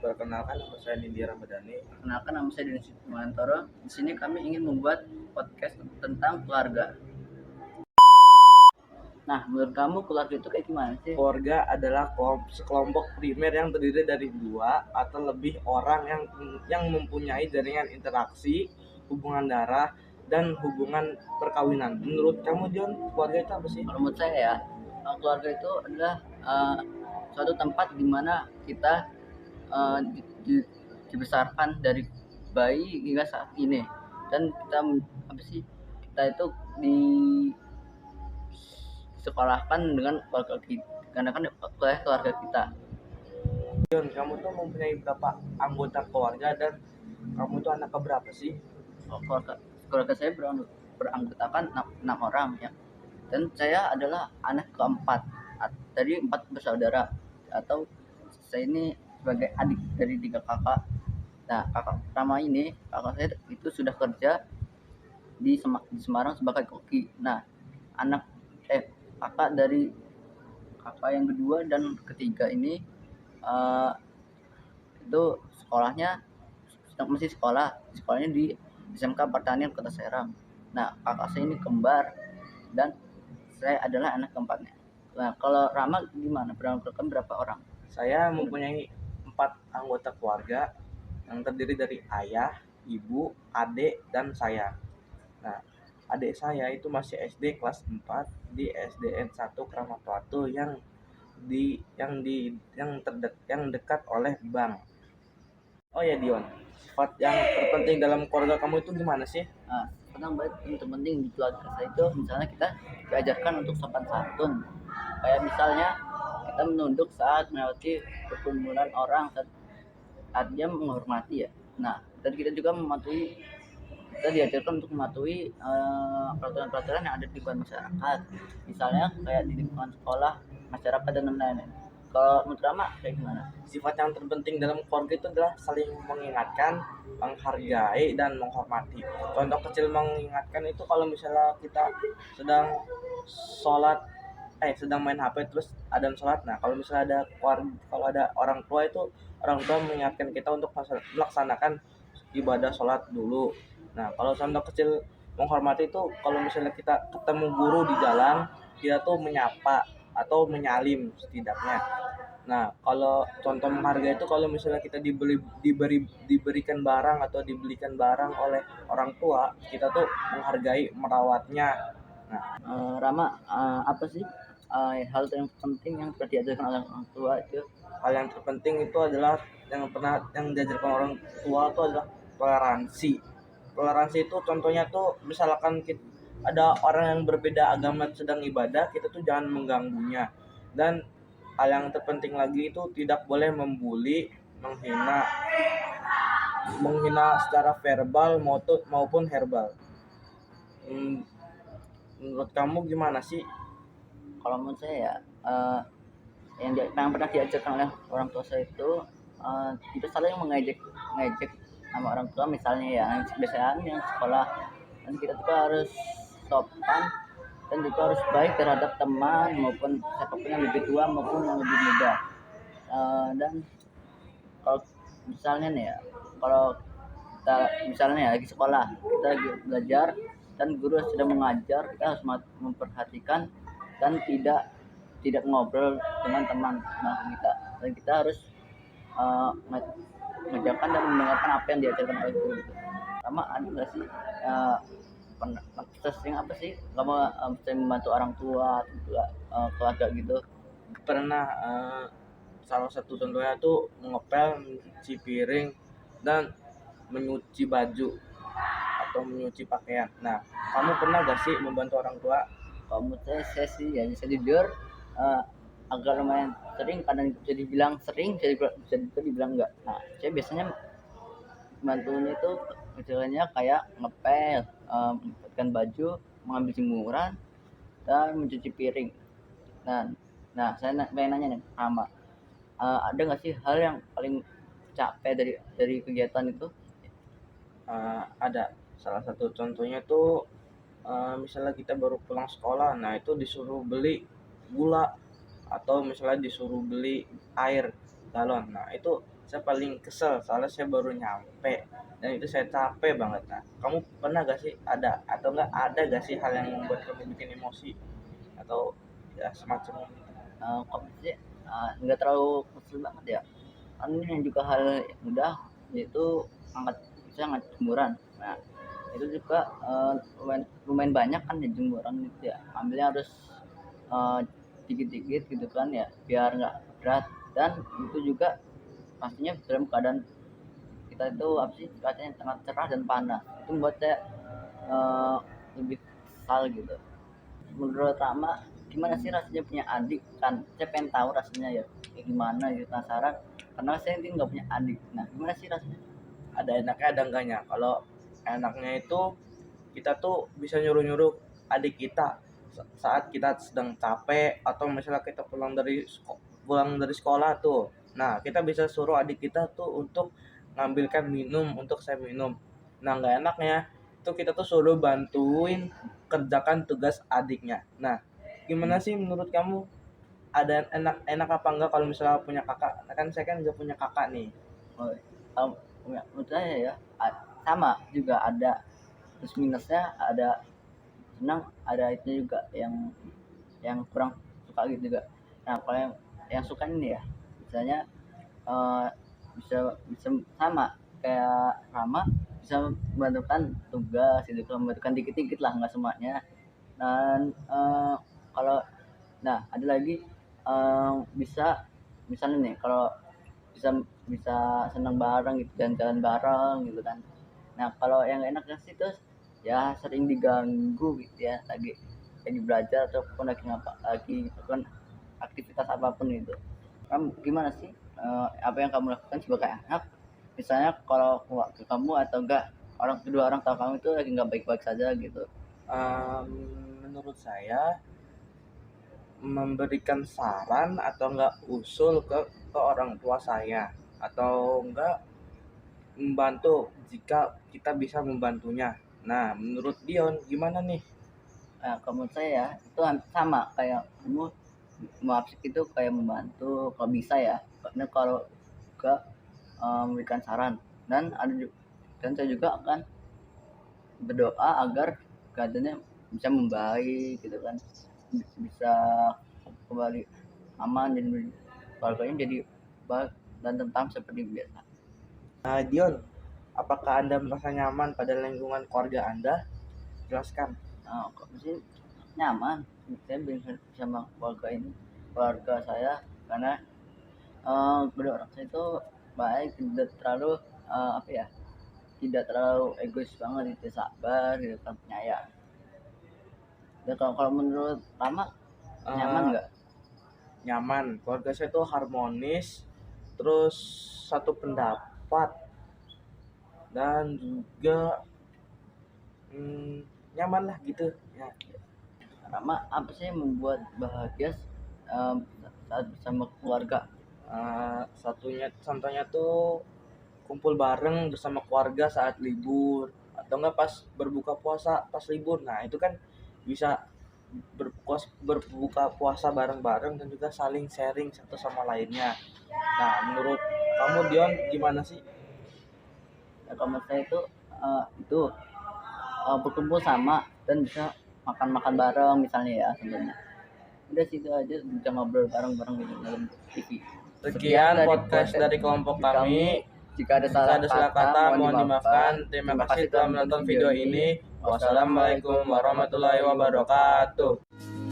Perkenalkan, nama saya Nindi Ramadhani. Perkenalkan, nama saya Denis Mantoro. Di sini kami ingin membuat podcast tentang keluarga. Nah, menurut kamu keluarga itu kayak gimana sih? Keluarga adalah sekelompok primer yang terdiri dari dua atau lebih orang yang mempunyai jaringan interaksi, hubungan darah, dan hubungan perkawinan. Menurut kamu, John, keluarga itu apa sih? Kalau menurut saya ya, keluarga itu adalah suatu tempat di mana kita dibesarkan dari bayi hingga saat ini, dan kita itu disekolahkan dengan keluarga kita, karena kan keluarga kita. John, kamu tuh mempunyai berapa anggota keluarga dan kamu tuh anak keberapa sih? Keluarga saya beranggotakan 6 orang ya, dan saya adalah anak keempat dari 4 bersaudara, atau saya ini sebagai adik dari 3 kakak. Nah, kakak saya itu sudah kerja di Semarang sebagai koki. Nah, kakak dari kakak yang kedua dan ketiga ini itu sekolahnya di SMK Pertanian Kota Serang. Nah, kakak saya ini kembar dan saya adalah anak keempatnya. Nah, kalau Rama gimana? Berapa orang? Saya mempunyai 4 anggota keluarga yang terdiri dari ayah, ibu, adik, dan saya. Nah, adik saya itu masih SD kelas 4 di SDN 1 Kramat Watu yang dekat oleh bank. Oh ya, Dion, sifat yang terpenting dalam keluarga kamu itu gimana sih? Nah, yang terpenting di keluarga saya itu misalnya kita diajarkan untuk sopan santun. Kayak misalnya kita menunduk saat melewati perkumpulan orang, saat dia menghormati ya. Nah, dan kita juga kita diajarkan untuk mematuhi peraturan-peraturan yang ada di lingkungan masyarakat. Misalnya kayak di lingkungan sekolah, masyarakat, dan lain-lain. Kalau menurut Rama kayak gimana? Sifat yang terpenting dalam keluarga itu adalah saling mengingatkan, menghargai, dan menghormati. Contoh kecil mengingatkan itu kalau misalnya kita sedang sholat, sedang main HP terus ada sholat. Nah, kalau misalnya kalau ada orang tua itu, orang tua mengingatkan kita untuk melaksanakan ibadah sholat dulu. Nah, kalau contoh kecil menghormati itu kalau misalnya kita ketemu guru di jalan, kita tuh menyapa atau menyalim setidaknya. Nah, kalau contoh menghargai itu kalau misalnya kita diberikan barang atau dibelikan barang oleh orang tua, kita tuh menghargai, merawatnya. Nah, Rama, apa sih hal yang penting yang pernah diajarkan oleh orang tua itu? Hal yang terpenting itu adalah yang diajarkan orang tua itu adalah toleransi. Toleransi itu contohnya tuh misalkan ada orang yang berbeda agama sedang ibadah, kita tuh jangan mengganggunya. Dan hal yang terpenting lagi itu tidak boleh membuli, menghina secara verbal maupun herbal. Menurut kamu gimana sih? Kalau menurut saya ya, yang pernah diajarkan oleh orang tua saya itu, kita saling mengejek sama orang tua. Misalnya ya, biasanya yang sekolah, dan kita juga harus sopan dan juga harus baik terhadap teman maupun siapapun yang lebih tua maupun yang lebih muda. Dan kalau misalnya nih ya, kalau kita misalnya ya lagi sekolah, kita lagi belajar dan guru sedang mengajar, kita harus memperhatikan dan tidak ngobrol dengan teman kita, dan kita harus mengerjakan dan mendengarkan apa yang diajarkan oleh guru. Sama ada nggak sih sering apa sih kamu sering membantu orang tua juga keluarga gitu? Pernah, salah satu contohnya tuh mengepel, mencuci piring, dan menyuci baju atau menyuci pakaian. Nah, kamu pernah gak sih membantu orang tua? Kalau menurut saya sih ya bisa jujur, agak lumayan sering, kadang bisa dibilang sering, bisa dibilang enggak. Nah, saya biasanya bantunya itu misalnya kayak ngepel, mendapatkan baju, mengambil jemuran, dan mencuci piring. Nah, saya pengen nanya nih sama, ada nggak sih hal yang paling capek dari kegiatan itu? Ada. Salah satu contohnya tuh misalnya kita baru pulang sekolah, nah itu disuruh beli gula atau misalnya disuruh beli air galon. Nah, itu saya paling kesel soalnya saya baru nyampe dan itu saya capek banget. Nah, kamu pernah gak sih ada atau enggak ada gak sih hal yang membuat kamu bikin emosi atau ya semacamnya gitu? Kok sih nggak terlalu kesel banget ya, kan ini juga hal yang mudah, yaitu angkat bisa angkat jemuran. Nah itu juga lumayan, lumayan banyak kan ya jemuran itu ya, ambilnya harus eh, dikit-dikit gitu kan ya, biar nggak berat. Dan itu juga pastinya dalam keadaan kita itu apa sih cuacanya sangat cerah dan panas, itu membuat saya eh, lebih kesal gitu. Menurut Rama, gimana sih rasanya punya adik? Kan saya pengen tahu rasanya ya kayak gimana gitu, penasaran karena saya ini nggak punya adik. Nah gimana sih rasanya? Ada enaknya ada enggaknya. Kalau enaknya itu kita tuh bisa nyuruh-nyuruh adik kita saat kita sedang capek atau misalnya kita pulang dari sekolah tuh. Nah, kita bisa suruh adik kita tuh untuk ngambilkan minum untuk saya minum. Nah, nggak enaknya itu kita tuh suruh bantuin kerjakan tugas adiknya. Nah, gimana sih menurut kamu, ada enak apa enggak kalau misalnya punya kakak? Nah, kan saya kan nggak punya kakak nih. Oh, menurut saya ya sama juga, ada plus minusnya, ada senang, ada itu juga yang kurang suka gitu juga. Nah kalau yang suka ini ya, misalnya eh, bisa bisa sama kayak Rama, bisa membantukan tugas gitu, membantukan dikit-dikit lah, nggak semuanya. Dan kalau nah ada lagi bisa misalnya nih, kalau bisa bisa senang bareng gitu, jalan-jalan bareng gitu kan. Nah kalau yang enaknya sih terus ya sering diganggu gitu ya, lagi belajar ataupun lagi melakukan aktivitas apapun itu. Kamu gimana sih, apa yang kamu lakukan sebagai anak, misalnya kalau ke kamu atau enggak kedua orang tua kamu itu lagi nggak baik-baik saja gitu? Em, Menurut saya memberikan saran atau enggak usul ke orang tua saya atau enggak membantu jika kita bisa membantunya. Nah, menurut Dion gimana nih? Nah, kalau menurut saya itu sama kayak kamu, mengabsek itu kayak membantu kalau bisa ya, karena kalau enggak memberikan saran. Dan dan saya juga akan berdoa agar keadaannya bisa membaik gitu kan, bisa kembali aman dan keluarganya jadi baik dan tentram seperti biasa. Nah, Dion, apakah Anda merasa nyaman pada lingkungan keluarga Anda? Jelaskan. Nah, kok sih nyaman saya bersama keluarga ini, keluarga saya, karena kedua orang saya itu baik, tidak terlalu apa ya, tidak terlalu egois banget itu, sabar gitu kan, penyayang. Dan kalau menurut Rama, nyaman Eh, nggak? Nyaman. Keluarga saya itu harmonis, terus satu pendapat dan juga nyaman lah gitu. Ya, Rama, apa sih yang membuat bahagia saat bersama keluarga? satunya contohnya tuh kumpul bareng bersama keluarga saat libur atau enggak pas berbuka puasa pas libur. Nah, itu kan bisa berbuka puasa bareng-bareng dan juga saling sharing satu sama lainnya. Nah, menurut kamu Dion gimana sih? Nah, kalau menurut saya itu berkumpul sama dan bisa makan-makan bareng misalnya ya sebenarnya. Udah situ aja, bisa ngobrol bareng-bareng gitu dalam TV. Sekian podcast dari kelompok kami. Jika ada Jika ada salah kata mohon dimaafkan. Terima kasih telah menonton video ini. Wassalamualaikum warahmatullahi wabarakatuh.